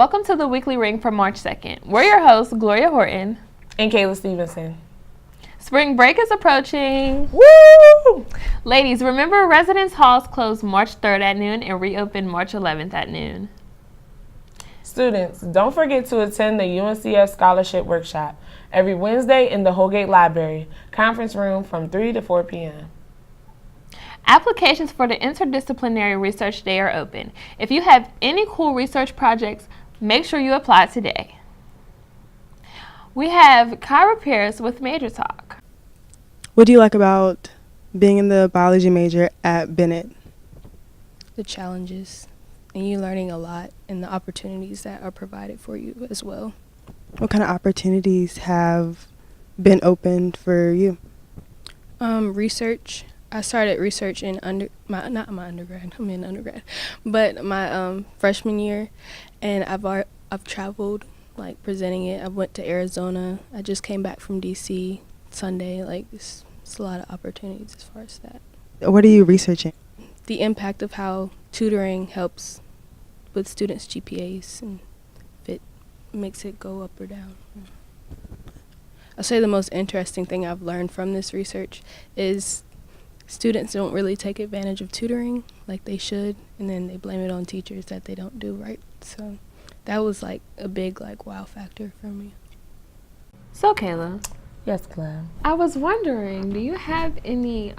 Welcome to the Weekly Ring for March 2nd. We're your hosts, Gloria Horton and Kaylah Stevenson. Spring break is approaching. Woo! Ladies, remember residence halls close March 3rd at noon and reopen March 11th at noon. Students, don't forget to attend the UNCF Scholarship Workshop every Wednesday in the Holgate Library, conference room from 3 to 4 p.m. Applications for the Interdisciplinary Research Day are open. If you have any cool research projects, make sure you apply today. We have Kyra Pierce with Major Talk. What do you like about being in the biology major at Bennett? The challenges, and you learning a lot, and the opportunities that are provided for you as well. What kind of opportunities have been opened for you? Research. I started research in not my undergrad. I'm in undergrad, but my freshman year, and I've traveled, like presenting it. I went to Arizona. I just came back from DC Sunday. Like it's a lot of opportunities as far as that. What are you researching? The impact of how tutoring helps with students' GPAs and if it makes it go up or down. I'll say the most interesting thing I've learned from this research is students don't really take advantage of tutoring like they should, and then they blame it on teachers that they don't do right. So that was like a big wow factor for me. So Kayla. Yes, Claire. I was wondering, do you have any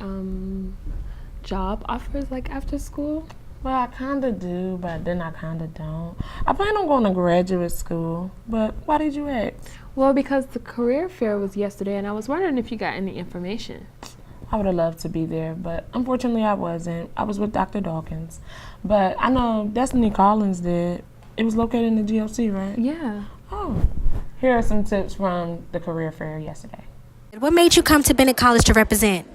job offers like after school? Well, I kind of do, but then I kind of don't. I plan on going to graduate school, but why did you ask? Well, because the career fair was yesterday, and I was wondering if you got any information. I would have loved to be there, but unfortunately I wasn't. I was with Dr. Dawkins. But I know Destiny Collins did. It was located in the GLC, right? Yeah. Oh. Here are some tips from the career fair yesterday. What made you come to Bennett College to represent?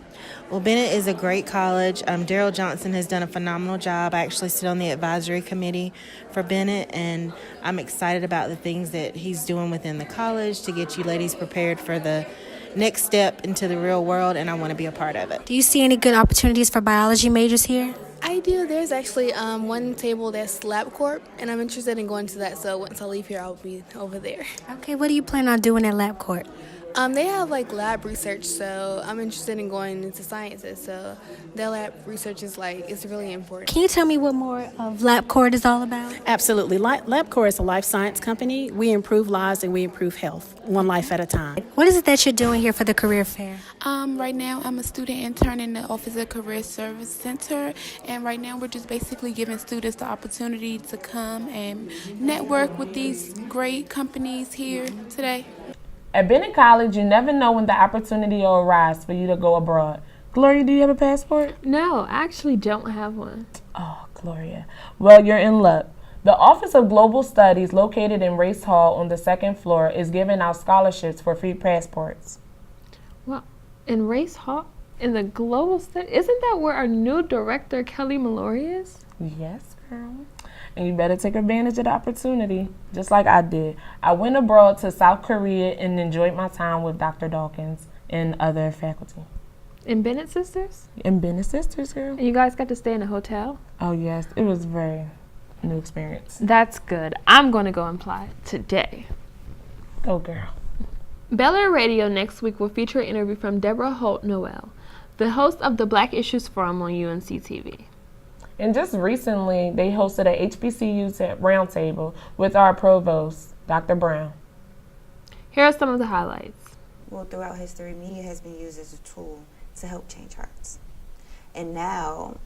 Well, Bennett is a great college. Daryl Johnson has done a phenomenal job. I actually sit on the advisory committee for Bennett, and I'm excited about the things that he's doing within the college to get you ladies prepared for the next step into the real world, and I want to be a part of it. Do you see any good opportunities for biology majors here? I do. There's actually one table that's LabCorp, and I'm interested in going to that, so once I leave here, I'll be over there. Okay, what do you plan on doing at LabCorp? They have lab research, so I'm interested in going into sciences, so their lab research is it's really important. Can you tell me what more of LabCorp is all about? Absolutely. LabCorp is a life science company. We improve lives and we improve health, one life at a time. What is it that you're doing here for the career fair? Right now, I'm a student intern in the Office of Career Service Center, and right now we're just basically giving students the opportunity to come and network with these great companies here today. At Bennett College, you never know when the opportunity will arise for you to go abroad. Gloria, do you have a passport? No, I actually don't have one. Oh, Gloria. Well, you're in luck. The Office of Global Studies, located in Race Hall on the second floor, is giving out scholarships for free passports. Well, in Race Hall, in the Global Study, isn't that where our new director, Kelly Mallory, is? Yes, girl. And you better take advantage of the opportunity, just like I did. I went abroad to South Korea and enjoyed my time with Dr. Dawkins and other faculty. In Bennett Sisters? In Bennett Sisters, girl. And you guys got to stay in a hotel? Oh, yes. It was a very new experience. That's good. I'm going to go and apply today. Go, girl. Bel Air Radio next week will feature an interview from Deborah Holt-Noel, the host of the Black Issues Forum on UNC-TV. And just recently, they hosted a HBCU roundtable with our provost, Dr. Brown. Here are some of the highlights. Well, throughout history, media has been used as a tool to help change hearts. And now,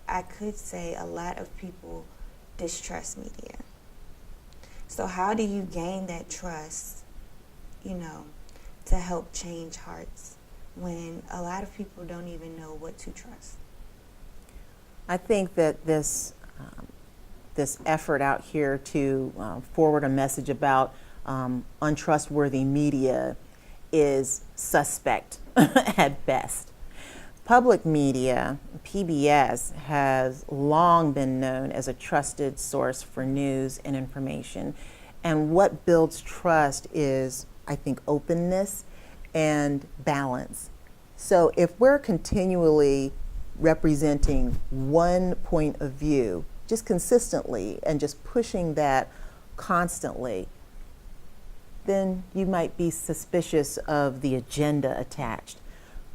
I could say a lot of people distrust media. So how do you gain that trust, to help change hearts when a lot of people don't even know what to trust? I think that this effort out here to forward a message about untrustworthy media is suspect at best. Public media, PBS, has long been known as a trusted source for news and information. And what builds trust is, I think, openness and balance. So if we're continually representing one point of view, just consistently, and just pushing that constantly, then you might be suspicious of the agenda attached.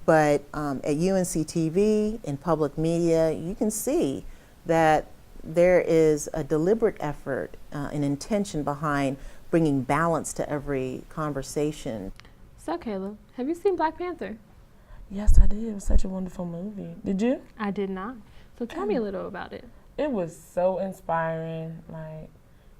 But at UNC-TV, in public media, you can see that there is a deliberate effort, an intention behind bringing balance to every conversation. So, Kaylah, have you seen Black Panther? Yes, I did. It was such a wonderful movie. Did you? I did not. So tell me a little about it. It was so inspiring, like,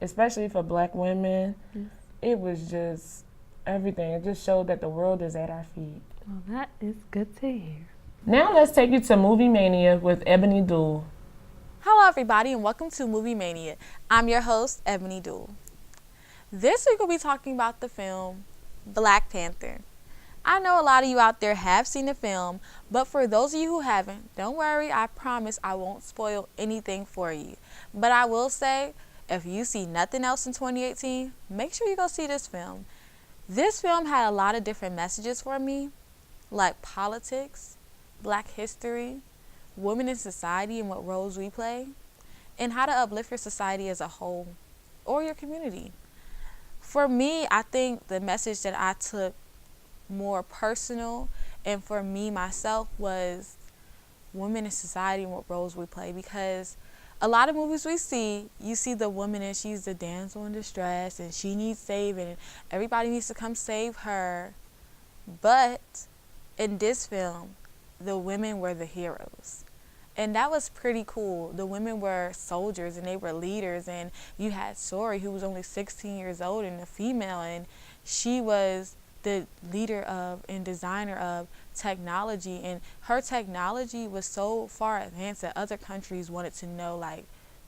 especially for Black women. Yes. It was just everything. It just showed that the world is at our feet. Well, that is good to hear. Now let's take you to Movie Mania with Ebony Duhl. Hello everybody and welcome to Movie Mania. I'm your host, Ebony Duhl. This week we'll be talking about the film Black Panther. I know a lot of you out there have seen the film, but for those of you who haven't, don't worry, I promise I won't spoil anything for you. But I will say, if you see nothing else in 2018, make sure you go see this film. This film had a lot of different messages for me, like politics, Black history, women in society and what roles we play, and how to uplift your society as a whole or your community. For me, I think the message that I took more personal and for me myself was women in society and what roles we play, because a lot of movies we see, you see the woman and she's the damsel in distress and she needs saving and everybody needs to come save her. But in this film, the women were the heroes. And that was pretty cool. The women were soldiers and they were leaders, and you had Sori, who was only 16 years old and a female, and she was the leader of and designer of technology, and her technology was so far advanced that other countries wanted to know, like,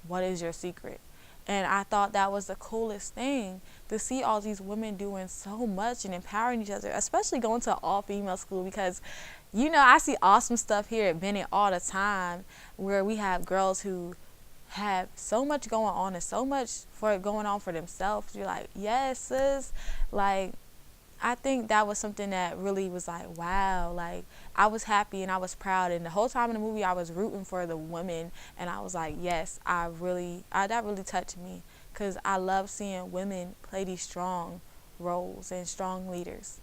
what is your secret? And I thought that was the coolest thing, to see all these women doing so much and empowering each other, especially going to an all-female school, because, you know, I see awesome stuff here at Bennett all the time where we have girls who have so much going on and so much going on for themselves. You're like, yes, sis. Like, I think that was something that really was like, wow. Like, I was happy and I was proud. And the whole time in the movie, I was rooting for the women. And I was like, yes, that really touched me, because I love seeing women play these strong roles and strong leaders.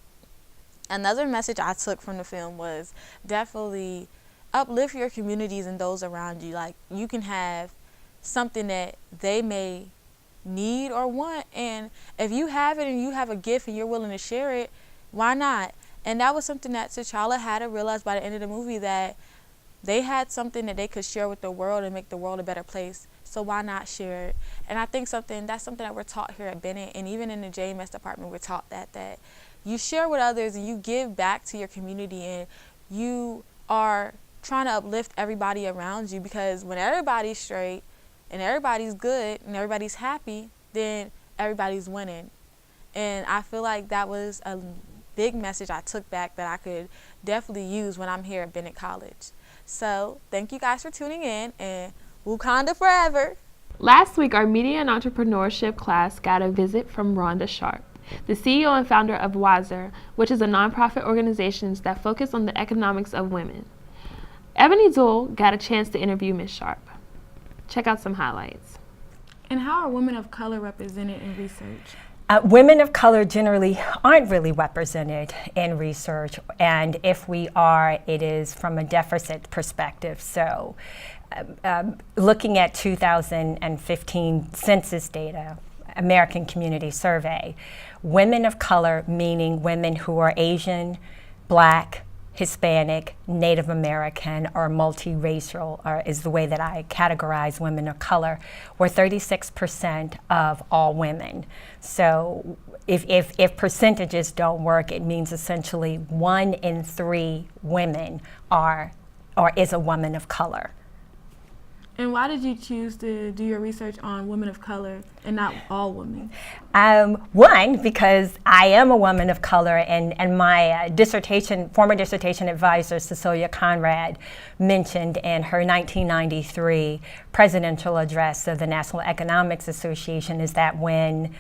Another message I took from the film was definitely uplift your communities and those around you. Like, you can have something that they may need or want, and if you have it and you have a gift and you're willing to share it, why not? And that was something that T'Challa had to realize by the end of the movie, that they had something that they could share with the world and make the world a better place. So why not share it? And I think that's something that we're taught here at Bennett, and even in the JMS department, we're taught that you share with others and you give back to your community, and you are trying to uplift everybody around you, because when everybody's straight and everybody's good and everybody's happy, then everybody's winning. And I feel like that was a big message I took back that I could definitely use when I'm here at Bennett College. So thank you guys for tuning in, and Wakanda forever. Last week, our media and entrepreneurship class got a visit from Rhonda Sharp, the CEO and founder of WISER, which is a nonprofit organization that focuses on the economics of women. Ebony Duhl got a chance to interview Ms. Sharp. Check out some highlights. And how are women of color represented in research? Women of color generally aren't really represented in research, and if we are, it is from a deficit perspective. So looking at 2015 census data, American Community Survey, women of color, meaning women who are Asian, Black, Hispanic, Native American, or multiracial, is the way that I categorize women of color, were 36% of all women. So if percentages don't work, it means essentially 1 in 3 women is a woman of color. And why did you choose to do your research on women of color and not all women? One, because I am a woman of color, and my former dissertation advisor, Cecilia Conrad, mentioned in her 1993 presidential address of the National Economics Association is that when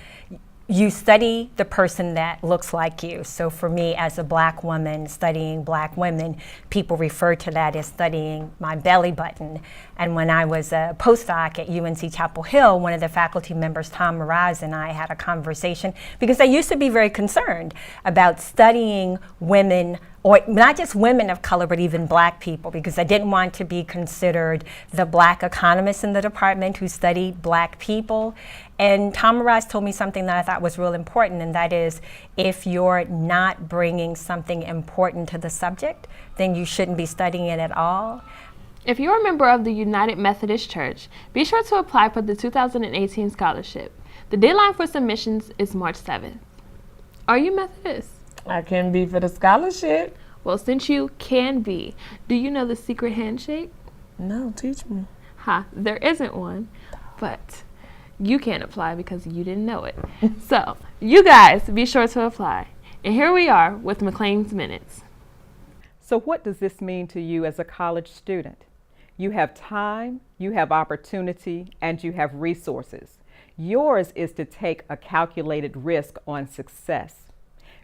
you study the person that looks like you. So for me, as a black woman studying black women, people refer to that as studying my belly button. And when I was a postdoc at UNC Chapel Hill, one of the faculty members, Tom Mraz, and I had a conversation because I used to be very concerned about studying women, or not just women of color, but even black people, because I didn't want to be considered the black economist in the department who studied black people. And Tom Mraz told me something that I thought was real important, and that is, if you're not bringing something important to the subject, then you shouldn't be studying it at all. If you're a member of the United Methodist Church, be sure to apply for the 2018 scholarship. The deadline for submissions is March 7th. Are you Methodist? I can be for the scholarship. Well, since you can be, do you know the secret handshake? No, teach me. There isn't one, but you can't apply because you didn't know it. So, you guys, be sure to apply. And here we are with McLean's Minutes. So what does this mean to you as a college student? You have time, you have opportunity, and you have resources. Yours is to take a calculated risk on success.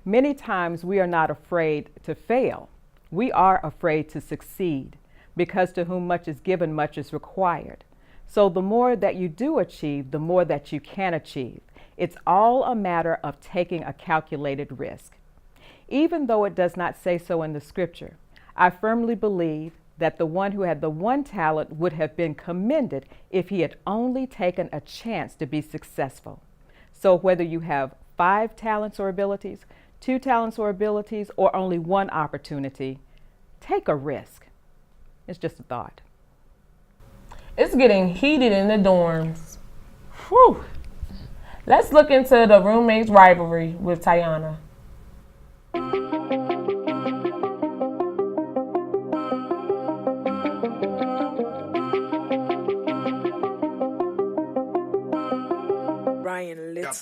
Many times we are not afraid to fail. We are afraid to succeed, because to whom much is given, much is required. So the more that you do achieve, the more that you can achieve. It's all a matter of taking a calculated risk. Even though it does not say so in the scripture, I firmly believe that the one who had the one talent would have been commended if he had only taken a chance to be successful. So whether you have 5 talents or abilities, 2 talents or abilities, or only 1 opportunity, take a risk. It's just a thought. It's getting heated in the dorms. Whew. Let's look into the roommates rivalry with Tiana. Ryan Little.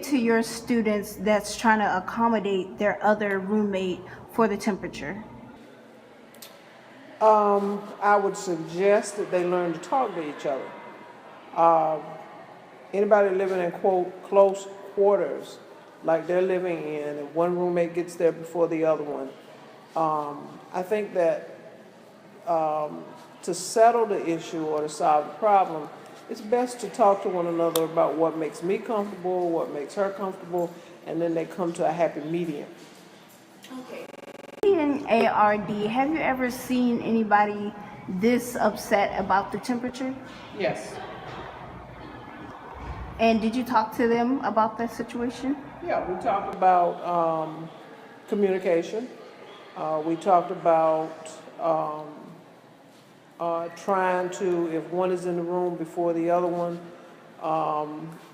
To your students that's trying to accommodate their other roommate for the temperature? I would suggest that they learn to talk to each other. Anybody living in, quote, close quarters, like they're living in, and one roommate gets there before the other one, I think that to settle the issue or to solve the problem, it's best to talk to one another about what makes me comfortable, what makes her comfortable, and then they come to a happy medium. Okay. In ARD, have you ever seen anybody this upset about the temperature? Yes. And did you talk to them about that situation? Yeah, we talked about communication. We talked about trying to, if one is in the room before the other one,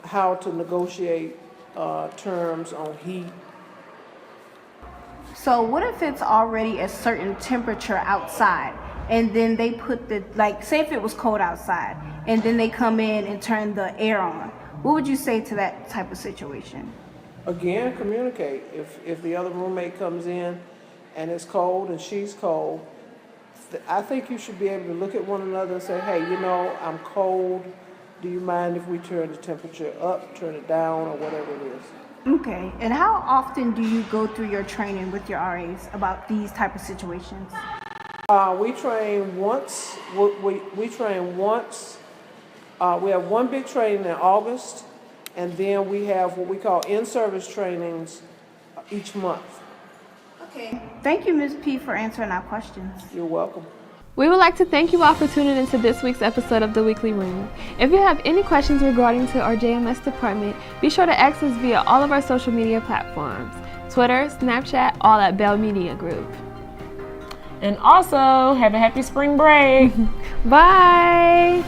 how to negotiate terms on heat. So what if it's already a certain temperature outside, and then they put the, like, say if it was cold outside, and then they come in and turn the air on? What would you say to that type of situation? Again, communicate. If the other roommate comes in and it's cold and she's cold, I think you should be able to look at one another and say, hey, you know, I'm cold. Do you mind if we turn the temperature up, turn it down, or whatever it is? Okay. And how often do you go through your training with your RAs about these type of situations? We train once. We train once. We have one big training in August, and then we have what we call in-service trainings each month. Okay. Thank you, Ms. P, for answering our questions. You're welcome. We would like to thank you all for tuning into this week's episode of The Weekly Room. If you have any questions regarding to our JMS department, be sure to ask us via all of our social media platforms, Twitter, Snapchat, all at Bell Media Group. And also, have a happy spring break. Bye.